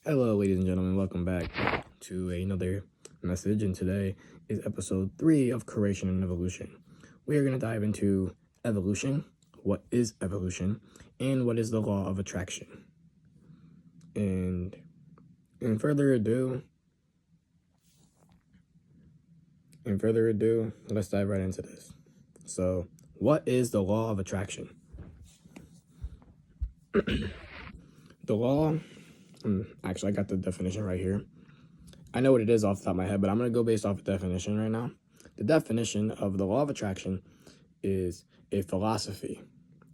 Hello, ladies and gentlemen. Welcome back to another message, and today is episode 3 of Creation and Evolution. We are going to dive into evolution, what is evolution, and what is the law of attraction. And in further ado, let's dive right into this. So, what is the law of attraction? The law, actually, I got the definition right here. I know what it is off the top of my head, but I'm going to go based off the definition right now. The definition of the law of attraction is a philosophy.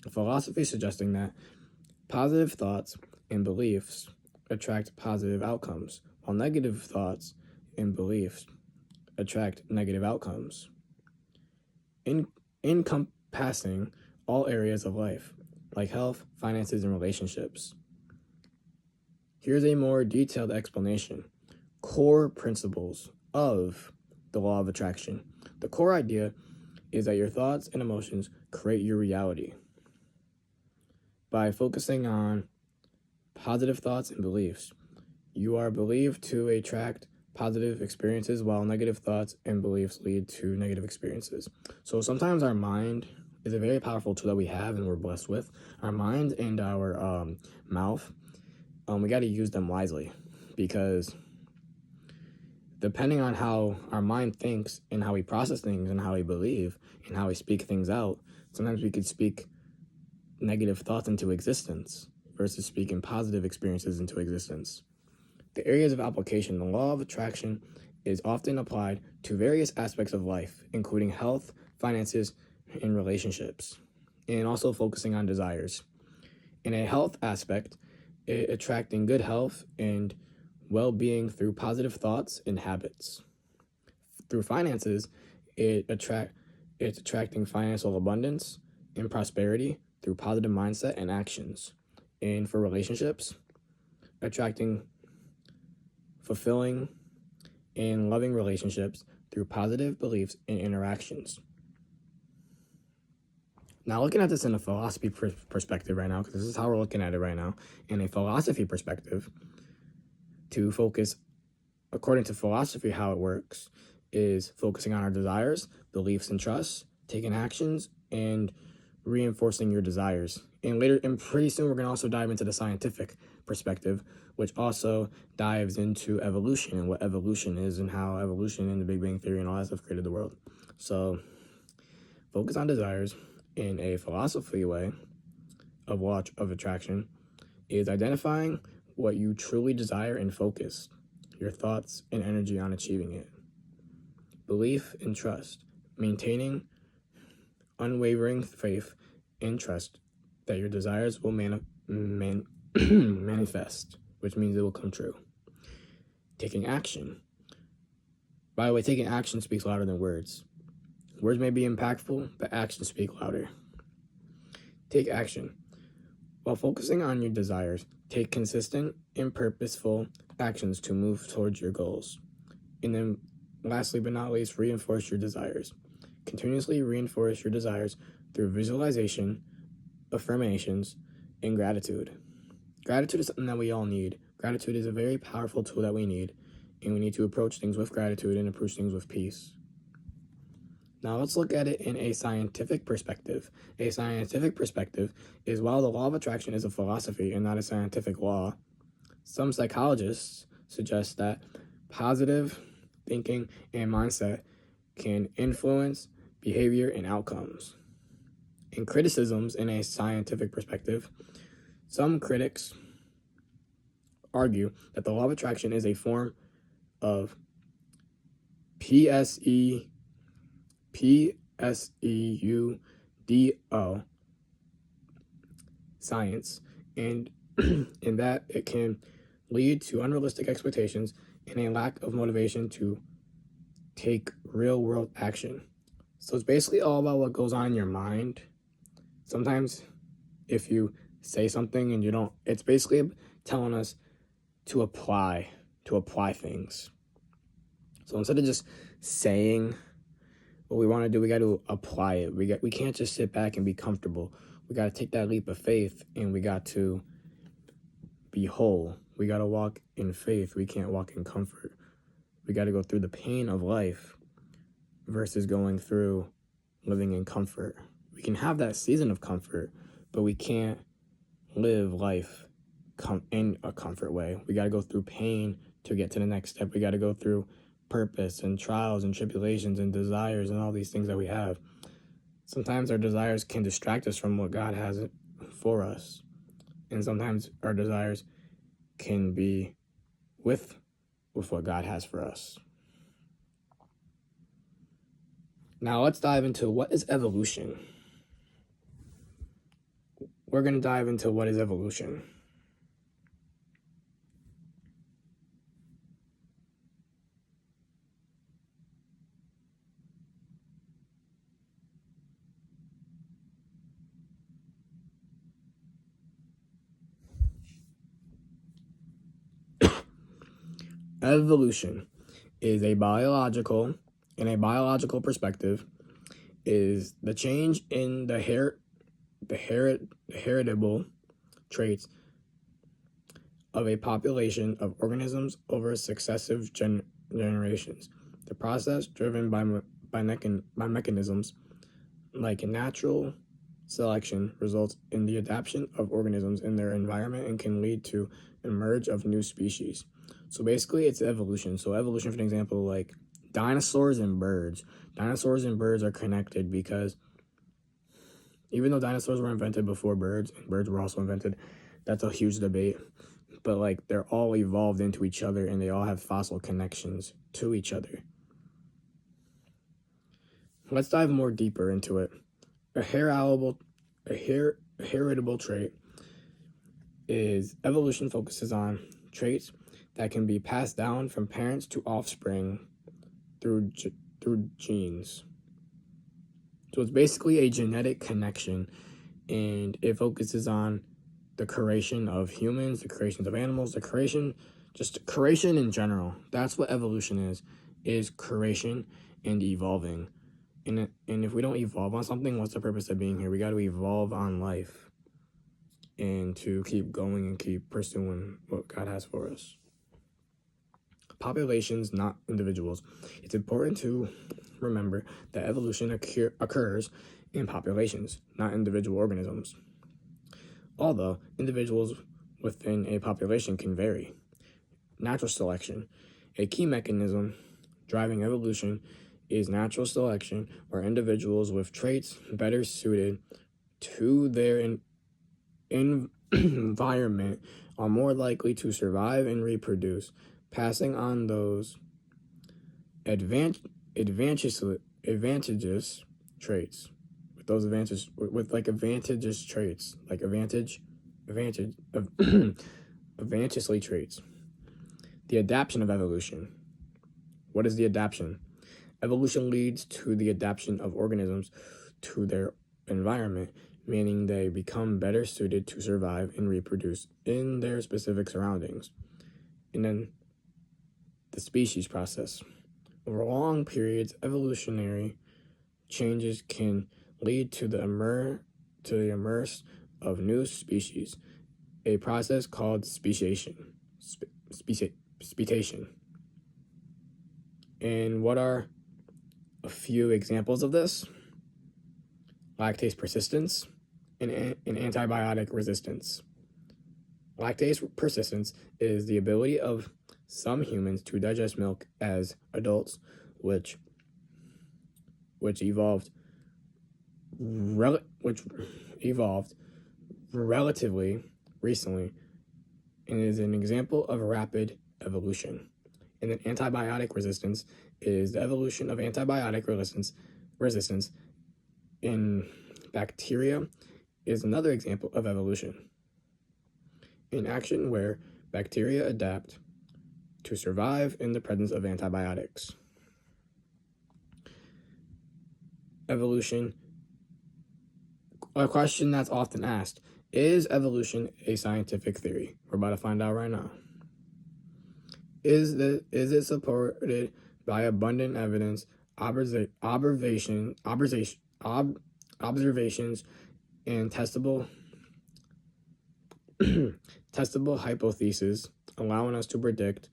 A philosophy suggesting that positive thoughts and beliefs attract positive outcomes, while negative thoughts and beliefs attract negative outcomes, encompassing all areas of life, like health, finances, and relationships. Here's a more detailed explanation. Core principles of the law of attraction. The core idea is that your thoughts and emotions create your reality. By focusing on positive thoughts and beliefs, you are believed to attract positive experiences, while negative thoughts and beliefs lead to negative experiences. So sometimes our mind is a very powerful tool that we have and we're blessed with. Our mind and our mouth, we got to use them wisely, because depending on how our mind thinks and how we process things and how we believe and how we speak things out, sometimes we could speak negative thoughts into existence versus speaking positive experiences into existence. The areas of application. The law of attraction is often applied to various aspects of life, including health, finances, and relationships, and also focusing on desires. In a health aspect, attracting good health and well-being through positive thoughts and habits. Through finances, it's attracting financial abundance and prosperity through positive mindset and actions. And for relationships, attracting fulfilling and loving relationships through positive beliefs and interactions. Now, looking at this in a philosophy perspective right now, because this is how we're looking at it right now, in a philosophy perspective, to focus, according to philosophy, how it works is focusing on our desires, beliefs, and trusts, taking actions, and reinforcing your desires. And pretty soon, we're going to also dive into the scientific perspective, which also dives into evolution and what evolution is and how evolution and the Big Bang Theory and all that stuff created the world. So, focus on desires in a philosophy way of law of attraction is identifying what you truly desire and focus your thoughts and energy on achieving it. Belief and trust, maintaining unwavering faith and trust that your desires will manifest, which means it will come true. Taking action. By the way, taking action speaks louder than words. Words may be impactful, but actions speak louder. Take action. While focusing on your desires, take consistent and purposeful actions to move towards your goals. And then, lastly but not least, reinforce your desires. Continuously reinforce your desires through visualization, affirmations, and gratitude. Gratitude is something that we all need. Gratitude is a very powerful tool that we need, and we need to approach things with gratitude and approach things with peace. Now let's look at it in a scientific perspective. A scientific perspective is, while the law of attraction is a philosophy and not a scientific law, some psychologists suggest that positive thinking and mindset can influence behavior and outcomes. In criticisms in a scientific perspective, some critics argue that the law of attraction is a form of PSEUDO science, and in that it can lead to unrealistic expectations and a lack of motivation to take real-world action. So it's basically all about what goes on in your mind. Sometimes if you say something and you don't, it's basically telling us to apply things. So instead of just saying what we want to do, we got to apply it. We can't just sit back and be comfortable. We got to take that leap of faith, and we got to be whole. We got to walk in faith. We can't walk in comfort. We got to go through the pain of life versus going through living in comfort. We can have that season of comfort, but we can't live life in a comfort way. We got to go through pain to get to the next step. We got to go through purpose and trials and tribulations and desires and all these things that we have. Sometimes our desires can distract us from what God has for us. And sometimes our desires can be with what God has for us. Now let's dive into what is evolution. We're going to dive into what is evolution. Evolution is in a biological perspective, is the change in the heritable traits of a population of organisms over successive generations. The process, driven by mechanisms like natural selection, results in the adaptation of organisms in their environment and can lead to emerge of new species. So basically, it's evolution. So evolution, for example, like dinosaurs and birds. Dinosaurs and birds are connected because even though dinosaurs were invented before birds, and birds were also invented, that's a huge debate. But like they're all evolved into each other and they all have fossil connections to each other. Let's dive more deeper into it. A heritable trait is evolution focuses on traits that can be passed down from parents to offspring through genes. So it's basically a genetic connection, and it focuses on the creation of humans, the creation of animals, creation in general. That's what evolution is creation and evolving. And if we don't evolve on something, what's the purpose of being here? We got to evolve on life and to keep going and keep pursuing what God has for us. Populations, not individuals. It's important to remember that evolution occurs in populations, not individual organisms. Although individuals within a population can vary. Natural selection. A key mechanism driving evolution is natural selection, where individuals with traits better suited to their environment are more likely to survive and reproduce, passing on those advantageous traits. Advantageously traits. The adaptation of evolution. What is the adaptation? Evolution leads to the adaptation of organisms to their environment, meaning they become better suited to survive and reproduce in their specific surroundings. And then the species process. Over long periods, evolutionary changes can lead to the emergence of new species, a process called speciation. And what are a few examples of this? Lactase persistence and antibiotic resistance. Lactase persistence is the ability of some humans to digest milk as adults, which evolved relatively recently, and is an example of rapid evolution. And then antibiotic resistance is the evolution of antibiotic resistance in bacteria is another example of evolution in action, where bacteria adapt to survive in the presence of antibiotics. Evolution. A question that's often asked: is evolution a scientific theory? We're about to find out right now. Is it supported by abundant evidence, observations, and testable hypotheses allowing us to predict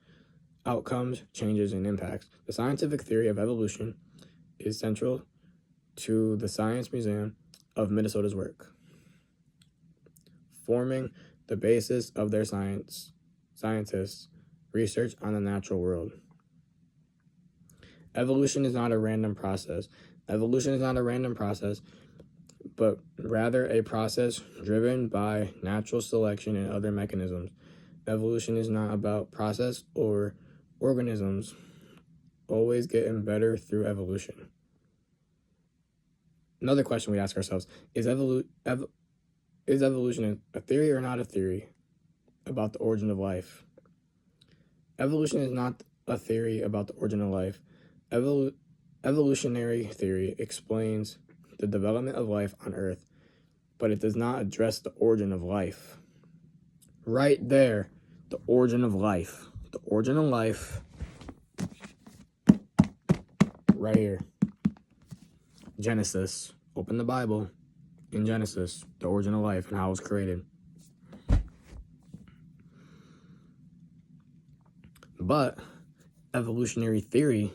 outcomes, changes, and impacts. The scientific theory of evolution is central to the Science Museum of Minnesota's work, forming the basis of their scientists' research on the natural world. Evolution is not a random process. Evolution is not a random process, but rather a process driven by natural selection and other mechanisms. Evolution is not about process or organisms always getting better through evolution. Another question we ask ourselves, is evolution a theory or not a theory about the origin of life? Evolution is not a theory about the origin of life. Evolutionary theory explains the development of life on Earth, but it does not address the origin of life. Right there, the origin of life. The origin of life, right here. Genesis. Open the Bible. In Genesis, the origin of life and how it was created. But evolutionary theory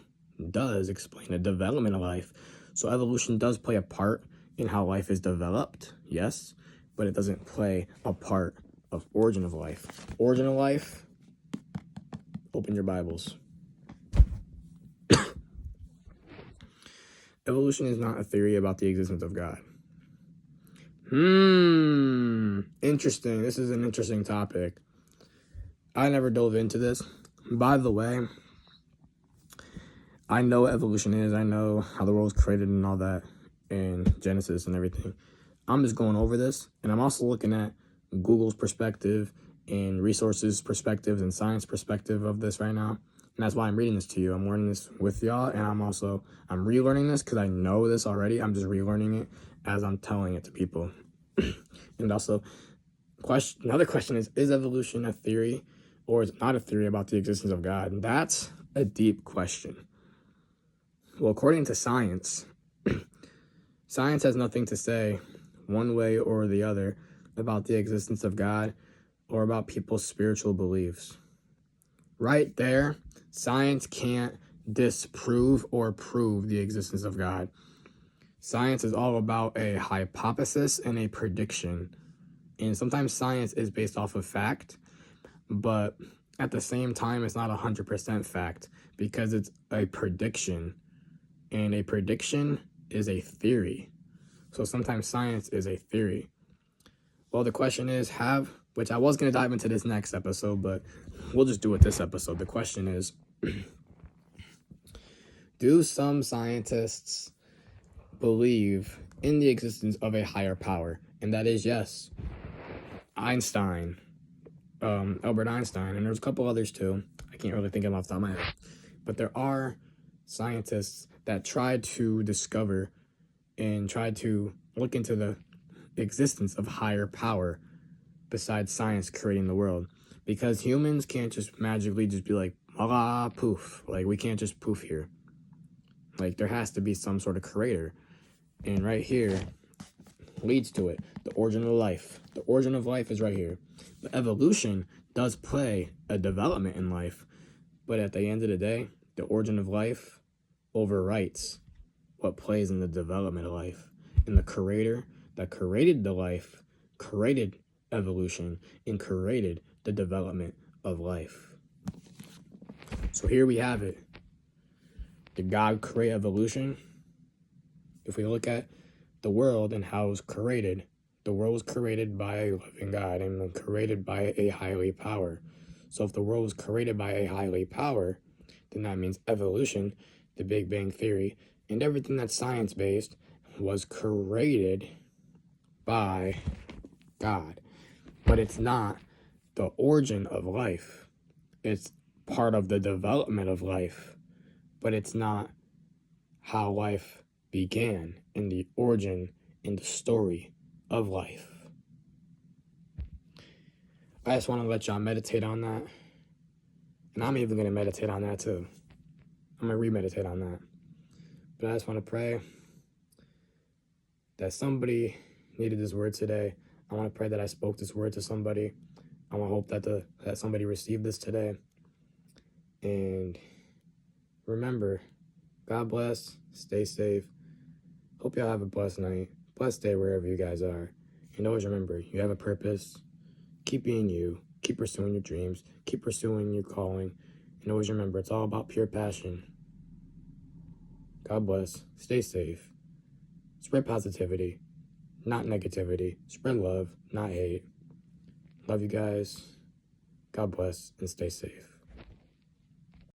does explain the development of life. So evolution does play a part in how life is developed, yes, but it doesn't play a part of origin of life. Origin of life, open your Bibles. Evolution is not a theory about the existence of God. Interesting. This is an interesting topic. I never dove into this. By the way, I know what evolution is. I know how the world was created and all that, and Genesis and everything. I'm just going over this, and I'm also looking at Google's perspective and resources perspectives and science perspective of this right now. And that's why I'm reading this to you. I'm learning this with y'all, and I'm relearning this because I know this already. I'm just relearning it as I'm telling it to people. And also, another question is evolution a theory or is it not a theory about the existence of God? And that's a deep question. Well, according to science, science has nothing to say one way or the other about the existence of God or about people's spiritual beliefs. Right there, science can't disprove or prove the existence of God. Science is all about a hypothesis and a prediction. And sometimes science is based off of fact, but at the same time, it's not 100% fact because it's a prediction. And a prediction is a theory. So sometimes science is a theory. Well, the question is, which I was going to dive into this next episode, but we'll just do it this episode. The question is, do some scientists believe in the existence of a higher power? And that is yes. Einstein, Albert Einstein, and there's a couple others too. I can't really think of them off the top of my head. But there are scientists that try to discover and try to look into the existence of higher power besides science creating the world. Because humans can't just magically just be like, voila, poof. Like, we can't just poof here. Like, there has to be some sort of creator. And right here leads to it. The origin of life. The origin of life is right here. But evolution does play a development in life. But at the end of the day, the origin of life overwrites what plays in the development of life. And the creator that created the life created evolution and created the development of life. So here we have it. Did God create evolution? If we look at the world and how it was created, the world was created by a living God and created by a highly power. So if the world was created by a highly power, then that means evolution, the Big Bang Theory, and everything that's science-based was created by God. But it's not the origin of life. It's part of the development of life. But it's not how life began and the origin and the story of life. I just want to let y'all meditate on that. And I'm even going to meditate on that too. I'm going to remeditate on that. But I just want to pray that somebody needed this word today. I want to pray that I spoke this word to somebody. I want to hope that somebody received this today. And remember, God bless, stay safe. Hope y'all have a blessed night, blessed day wherever you guys are. And always remember, you have a purpose. Keep being you. Keep pursuing your dreams. Keep pursuing your calling. And always remember, it's all about pure passion. God bless. Stay safe. Spread positivity, not negativity. Spread love, not hate. Love you guys. God bless and stay safe.